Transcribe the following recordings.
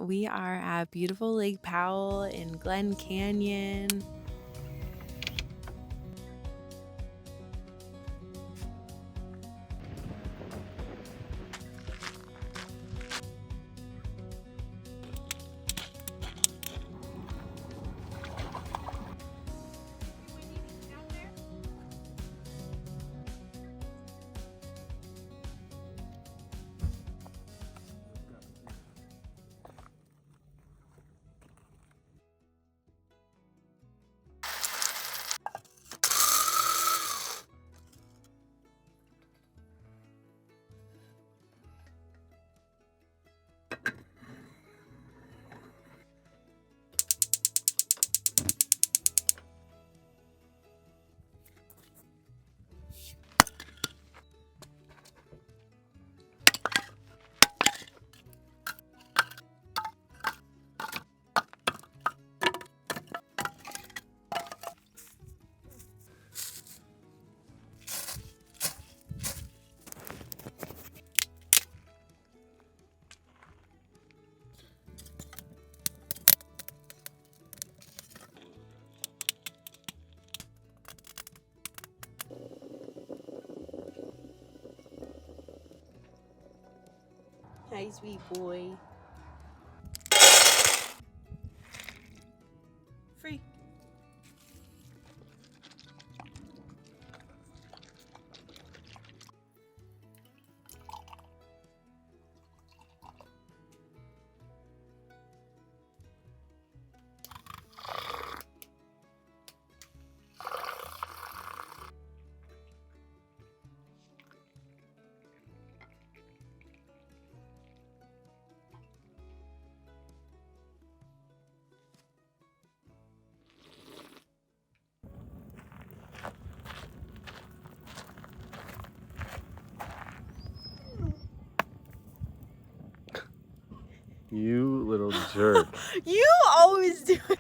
We are at beautiful Lake Powell in Glen Canyon. Hi, sweet boy. Free. You little jerk. You always do it.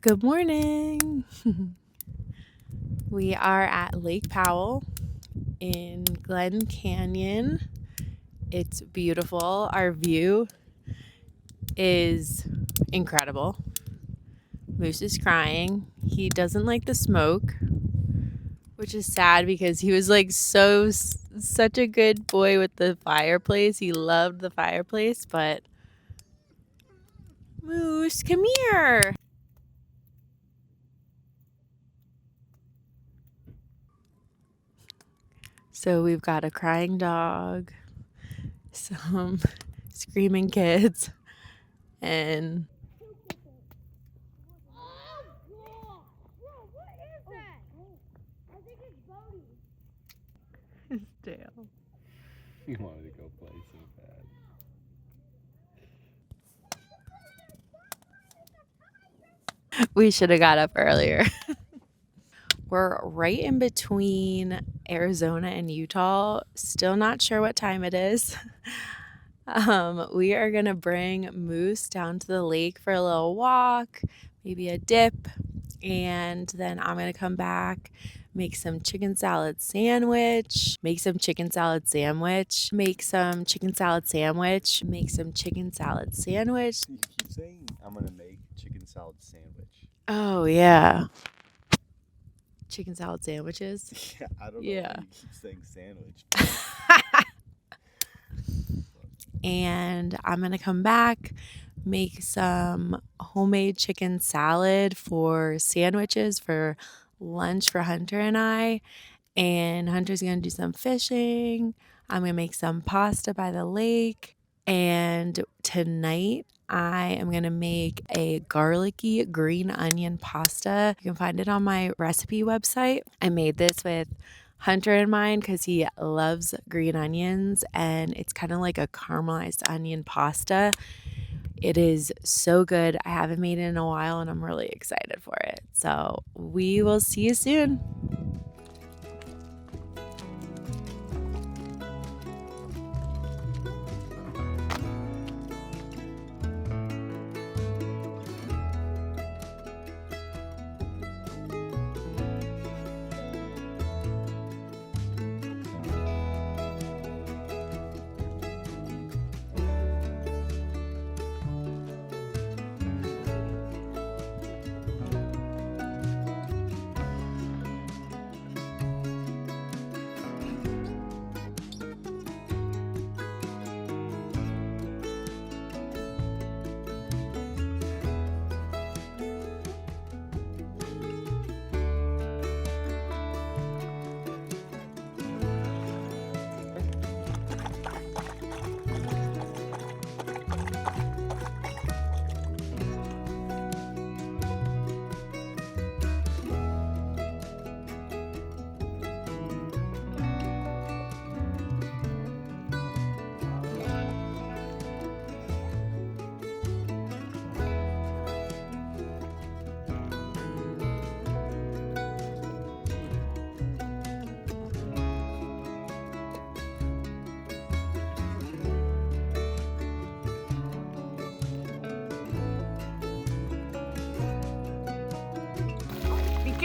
Good morning. We are at Lake Powell in Glen Canyon. It's beautiful. Our view is incredible. Moose is crying. He doesn't like the smoke, which is sad because he was like such a good boy with the fireplace. He loved the fireplace, but Moose, come here. So we've got a crying dog, some screaming kids, and his tail. He wanted to go play so bad. We should have got up earlier. We're right in between Arizona and Utah. Still not sure what time it is. We are going to bring Moose down to the lake for a little walk, maybe a dip, and then I'm going to come back, make some chicken salad sandwich, make some chicken salad sandwich, make some chicken salad sandwich, make some chicken salad sandwich. You keep saying I'm going to make chicken salad sandwich. Oh, yeah. Chicken salad sandwiches. Yeah, I don't know Yeah. why you keep saying sandwich. And I'm going to come back, make some homemade chicken salad for sandwiches for lunch for Hunter and I. And Hunter's going to do some fishing. I'm going to make some pasta by the lake. And tonight I am going to make a garlicky green onion pasta. You can find it on my recipe website. I made this with Hunter in mind because he loves green onions, and it's kind of like a caramelized onion pasta. It is so good. I haven't made it in a while and I'm really excited for it. So we will see you soon.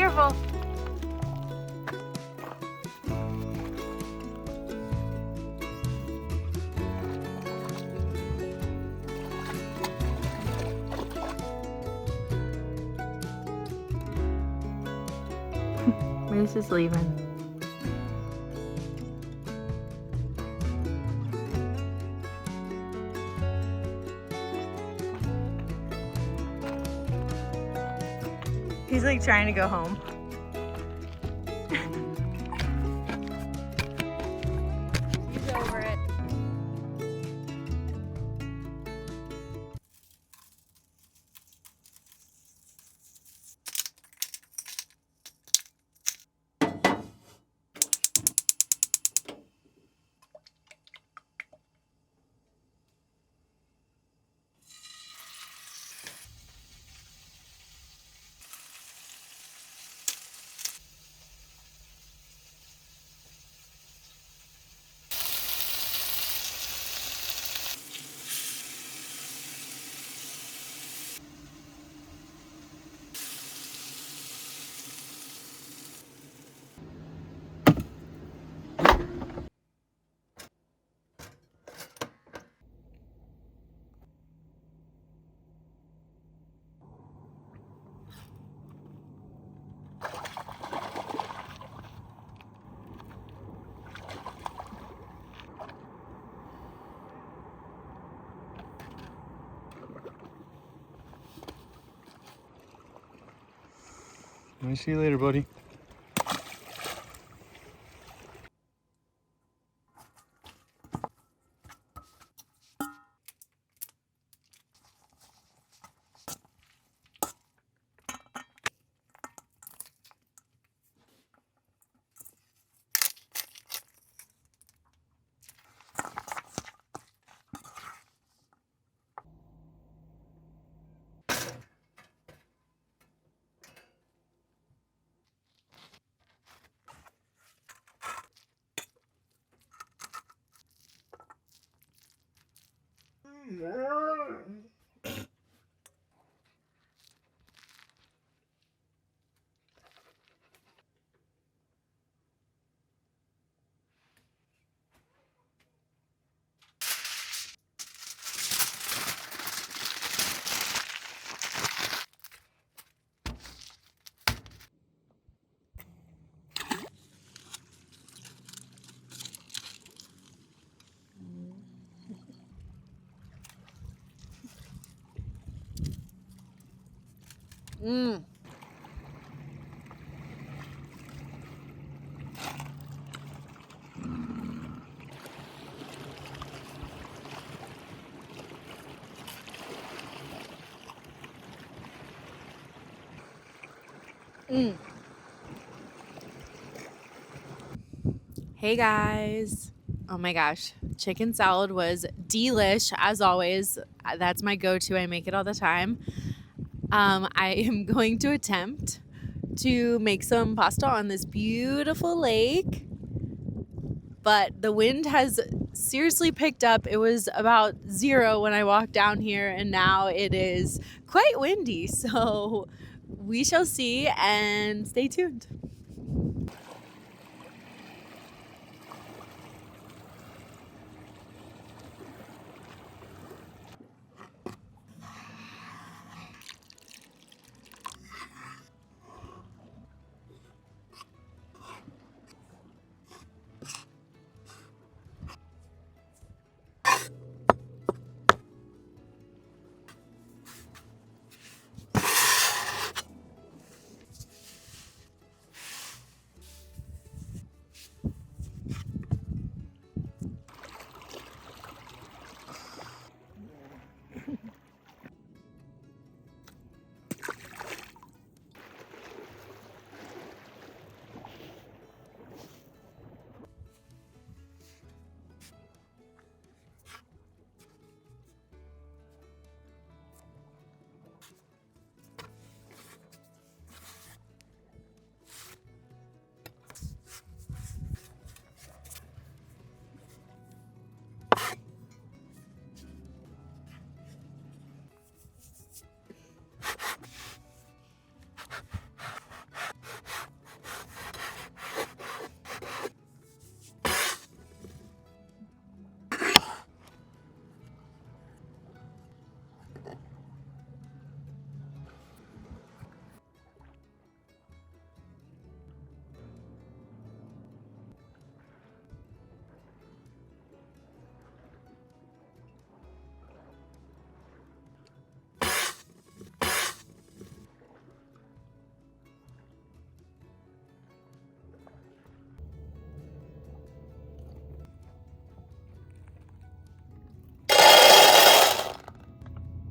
careful. Mace is leaving. He's like trying to go home. He's over it. I'll see you later, buddy. Mmm. Mm. Hey guys. Oh my gosh. Chicken salad was delish as always. That's my go-to. I make it all the time. I am going to attempt to make some pasta on this beautiful lake, but the wind has seriously picked up. It was about 0 when I walked down here, and now it is quite windy. So we shall see, and stay tuned.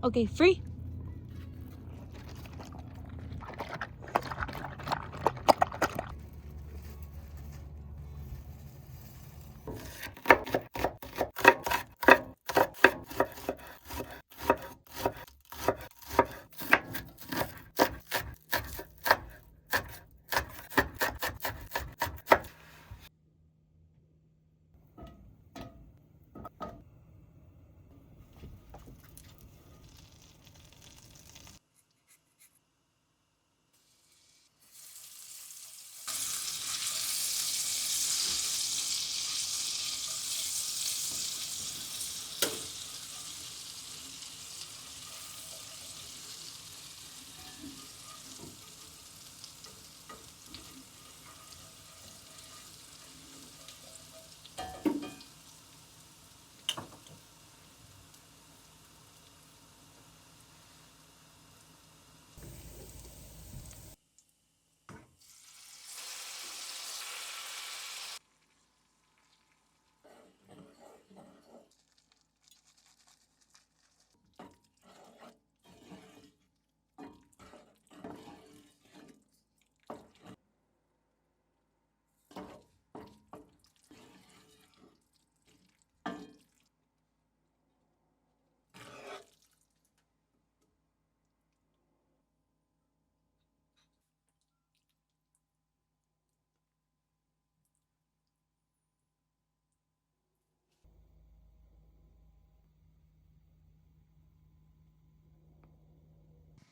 Okay, free.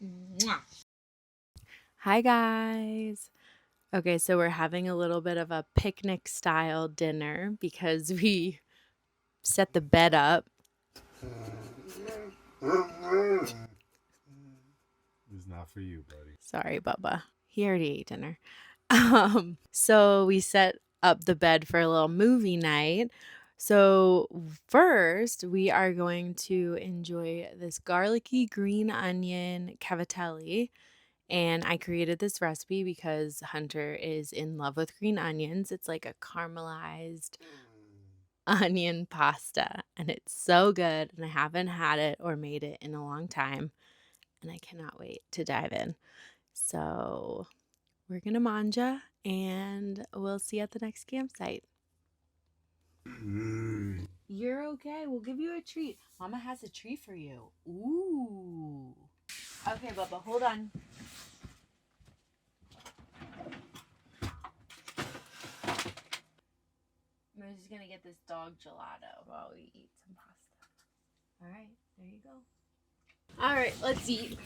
Mwah. Hi, guys. Okay, so we're having a little bit of a picnic style dinner because we set the bed up. It's not for you, buddy. Sorry, Bubba. He already ate dinner. So we set up the bed for a little movie night. So first, we are going to enjoy this garlicky green onion cavatelli. And I created this recipe because Hunter is in love with green onions. It's like a caramelized onion pasta, and it's so good. And I haven't had it or made it in a long time, and I cannot wait to dive in. So we're gonna manja, and we'll see you at the next campsite. You're okay. We'll give you a treat. Mama has a treat for you. Ooh. Okay, Bubba, hold on. I'm just gonna get this dog gelato while we eat some pasta. All right, there you go. All right, let's eat.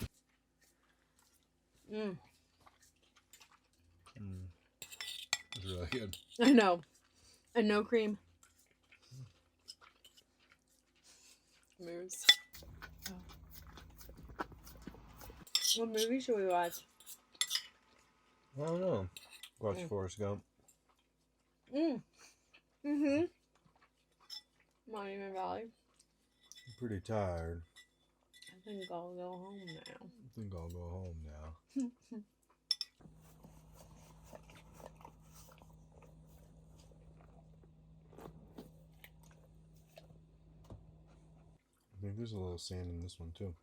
It's really good. I know. And no cream. Moves. Oh. What movie should we watch? I don't know. Watch Forrest Gump. Mm-hmm. Monument Valley. I'm pretty tired. I think I'll go home now. I think I'll go home now. I think there's a little sand in this one too.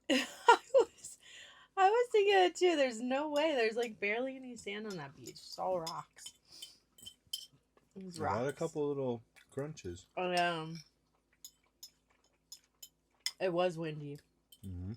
I was thinking it too. There's no way. There's like barely any sand on that beach. It's all rocks. It's rocks. I had a couple little crunches. Oh yeah. It was windy. Mm-hmm.